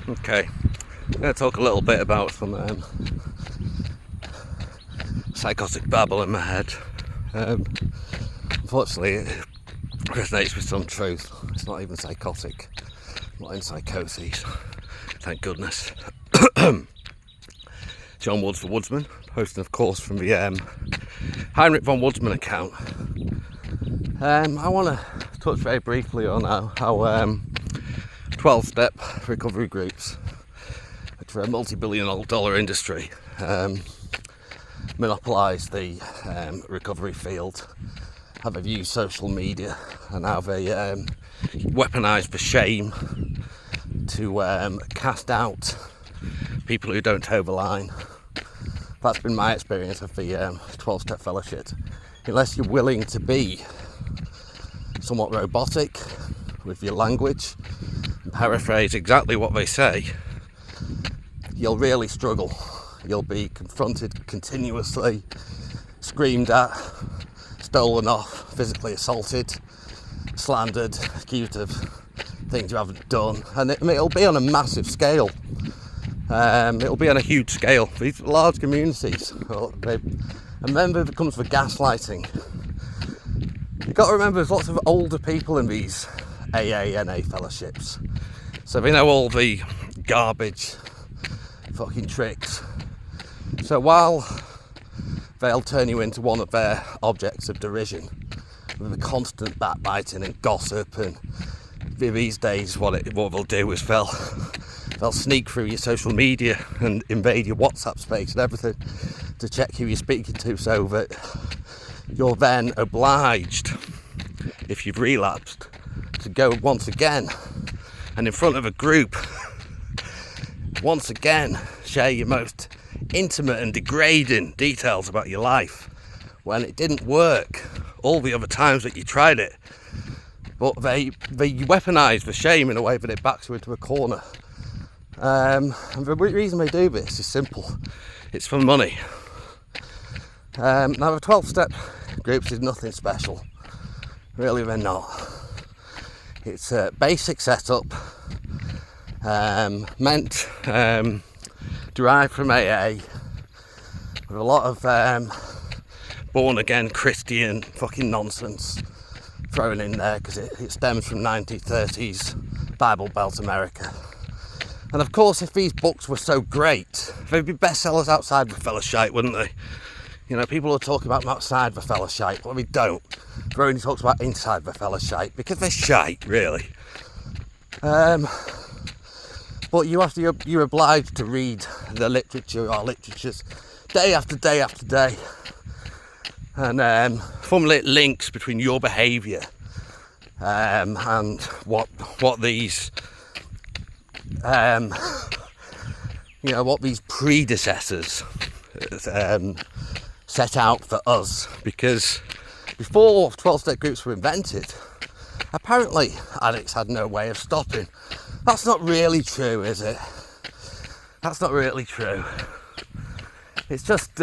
Okay, I'm going to talk a little bit about some psychotic babble in my head. Unfortunately, it resonates with some truth. It's not even psychotic, I'm not in psychoses, thank goodness. John Woods the Woodsman, posting of course from the Heinrich von Woodsman account. I want to touch very briefly on how 12-step recovery groups, which are a multi-billion-dollar industry, monopolise the recovery field, how they've used social media and how they weaponise the shame to cast out people who don't toe the line. That's been my experience of the 12-step fellowship. Unless you're willing to be somewhat robotic with your language and paraphrase exactly what they say, you'll really struggle. You'll be confronted continuously, screamed at, stolen off, physically assaulted, slandered, accused of things you haven't done, and it'll be on a massive scale. It'll be on a huge scale. These large communities, and then there comes the gaslighting. You've got to remember there's lots of older people in these AA fellowships, so they know all the garbage fucking tricks. So while they'll turn you into one of their objects of derision with the constant backbiting and gossip, and these days what they'll do is they'll sneak through your social media and invade your WhatsApp space and everything to check who you're speaking to, so that you're then obliged, if you've relapsed, to go once again and in front of a group once again share your most intimate and degrading details about your life when it didn't work all the other times that you tried it. But they weaponise the shame in a way that it backs you into a corner. And the reason they do this is simple. It's for money. Now the 12-step groups is nothing special. Really, they're not. It's a basic setup, meant derived from AA, with a lot of born-again Christian fucking nonsense thrown in there, because it stems from 1930s Bible Belt America. And of course, if these books were so great, they'd be bestsellers outside the fellowship, wouldn't they? You know, people are talking about outside the fellowship, but we don't. Everyone only talks about inside the fellowship because they're shite, really. But you're obliged to read the literature or literatures day after day after day, and formulate links between your behaviour and what these what these predecessors set out for us. Because before 12-step groups were invented, apparently addicts had no way of stopping. That's not really true, is it? That's not really true. It's just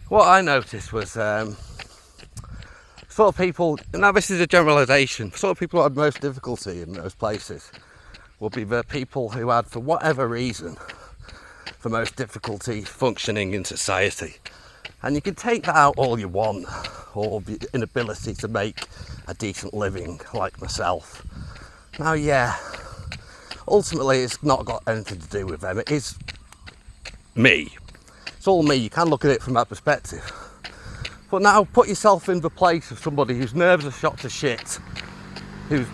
what I noticed was sort of people, now this is a generalisation, sort of people who had most difficulty in those places will be the people who had, for whatever reason, the most difficulty functioning in society. And you can take that out all you want, or the inability to make a decent living, like myself. Now, yeah, ultimately it's not got anything to do with them. It is me. It's all me. You can look at it from that perspective. But now put yourself in the place of somebody whose nerves are shot to shit, who's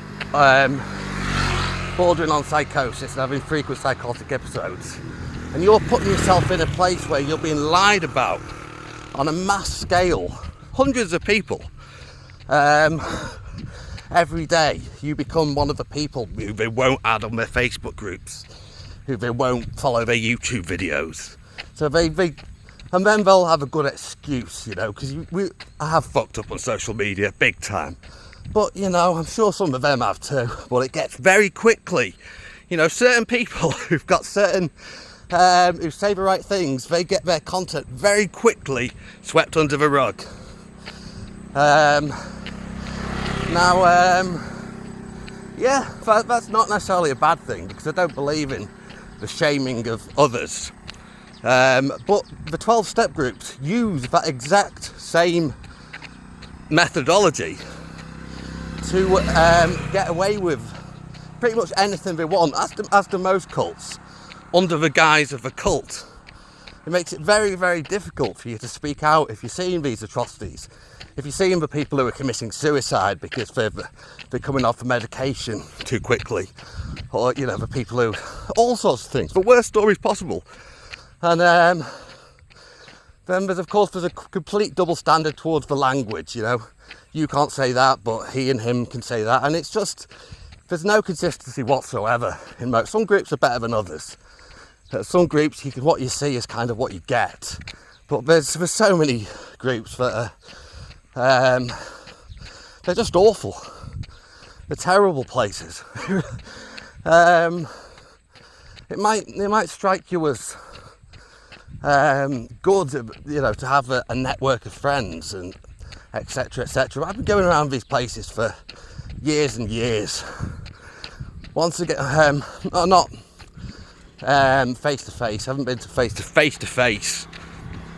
bordering on psychosis and having frequent psychotic episodes. And you're putting yourself in a place where you're being lied about on a mass scale. Hundreds of people. Every day you become one of the people who they won't add on their Facebook groups, who they won't follow their YouTube videos. So and then they'll have a good excuse, you know, because I have fucked up on social media big time. But, you know, I'm sure some of them have too. But it gets very quickly, you know, certain people who've got certain who say the right things, they get their content very quickly swept under the rug. Yeah, that's not necessarily a bad thing, because I don't believe in the shaming of others. But the 12-step groups use that exact same methodology to get away with pretty much anything they want, as do most cults, under the guise of a cult. It makes it very, very difficult for you to speak out if you're seeing these atrocities. If you're seeing the people who are committing suicide because they're coming off the medication too quickly, or, you know, the people who, all sorts of things, the worst stories possible. And then there's a complete double standard towards the language, you know. You can't say that, but he and him can say that. And it's just, there's no consistency whatsoever in most. Some groups are better than others. Some groups, what you see is kind of what you get. But there's so many groups that are, they're just awful. They're terrible places. It might strike you as good, you know, to have a network of friends and etc. etc. I've been going around these places for years and years. Once again, not face to face. I haven't been to face to face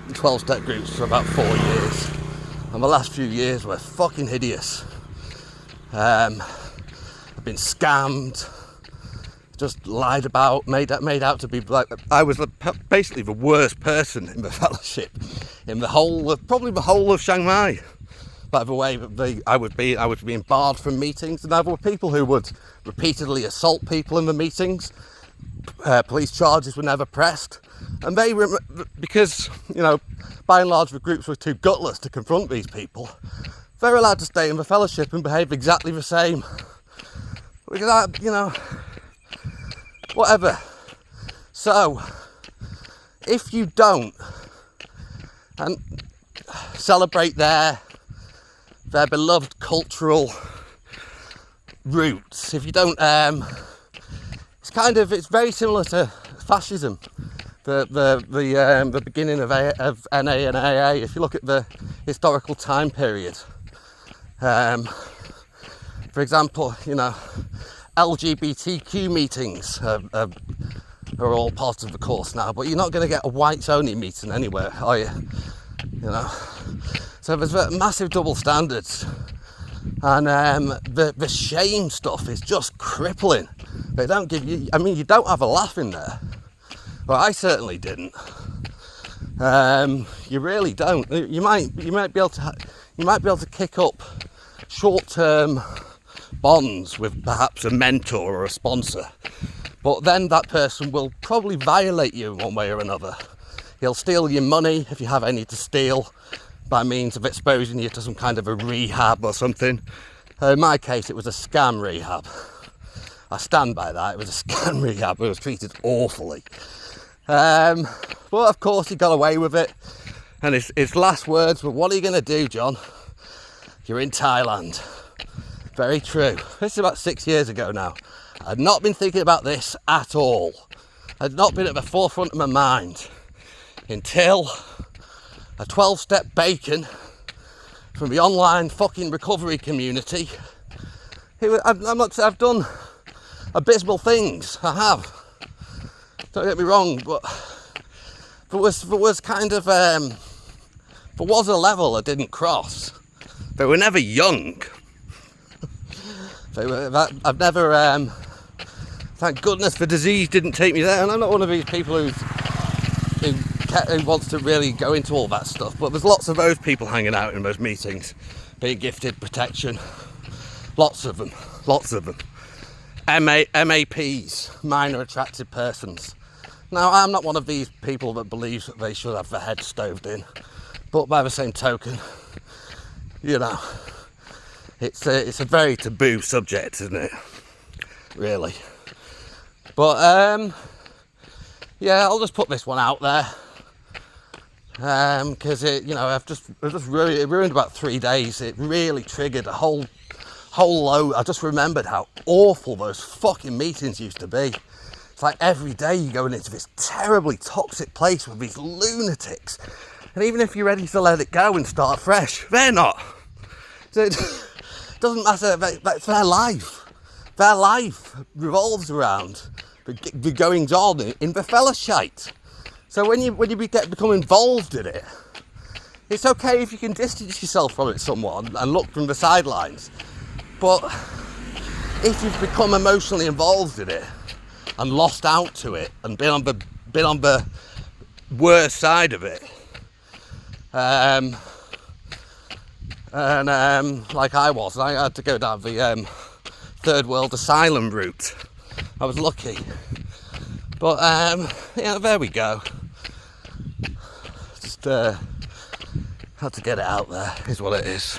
12-step groups for about 4 years, and the last few years were fucking hideous. I've been scammed, just lied about, made out to be like I was basically the worst person in the fellowship, in probably the whole of Chiang Mai. By the way, I was being barred from meetings, and there were people who would repeatedly assault people in the meetings. Police charges were never pressed, and because, you know, by and large the groups were too gutless to confront these people, they're allowed to stay in the fellowship and behave exactly the same. Because you know, whatever. So, if you don't and celebrate their beloved cultural roots, if you don't, it's very similar to fascism, the beginning of NA and AA. If you look at the historical time period, for example, you know, LGBTQ meetings are all part of the course now, but you're not going to get a whites only meeting anywhere, are you? You know, so there's massive double standards, and the shame stuff is just crippling. They don't give you, I mean, you don't have a laugh in there. Well, I certainly didn't. You really don't. You might be able to kick up short-term bonds with perhaps a mentor or a sponsor, but then that person will probably violate you one way or another. He'll steal your money if you have any to steal, by means of exposing you to some kind of a rehab or something. In my case, it was a scam rehab. I stand by that. It was a scam rehab. I was treated awfully. But of course, he got away with it. And his last words were, "What are you going to do, John? You're in Thailand." Very true. This is about 6 years ago now. I'd not been thinking about this at all. I'd not been at the forefront of my mind until a 12-step bacon from the online fucking recovery community. I've done abysmal things. I have. Don't get me wrong, but there was kind of there was a level I didn't cross. They were never young. I've never. Thank goodness the disease didn't take me there, and I'm not one of these people who wants to really go into all that stuff. But there's lots of those people hanging out in those meetings, being gifted protection. Lots of them. MAPs, minor attracted persons. Now, I'm not one of these people that believes that they should have their head stoved in, but by the same token, you know, it's a very taboo subject, isn't it? Really. But yeah, I'll just put this one out there, because it ruined about 3 days. It really triggered a whole load. I just remembered how awful those fucking meetings used to be. It's like every day you're going into this terribly toxic place with these lunatics, and even if you're ready to let it go and start fresh, they're not. So it doesn't matter. It's their life. their life revolves around the goings on in the fellowship. So when you become involved in it, it's okay if you can distance yourself from it somewhat and look from the sidelines. But if you've become emotionally involved in it and lost out to it and been on the worst side of it, like I was, I had to go down the third world asylum route. I was lucky, but there we go. Just had to get it out there, is what it is.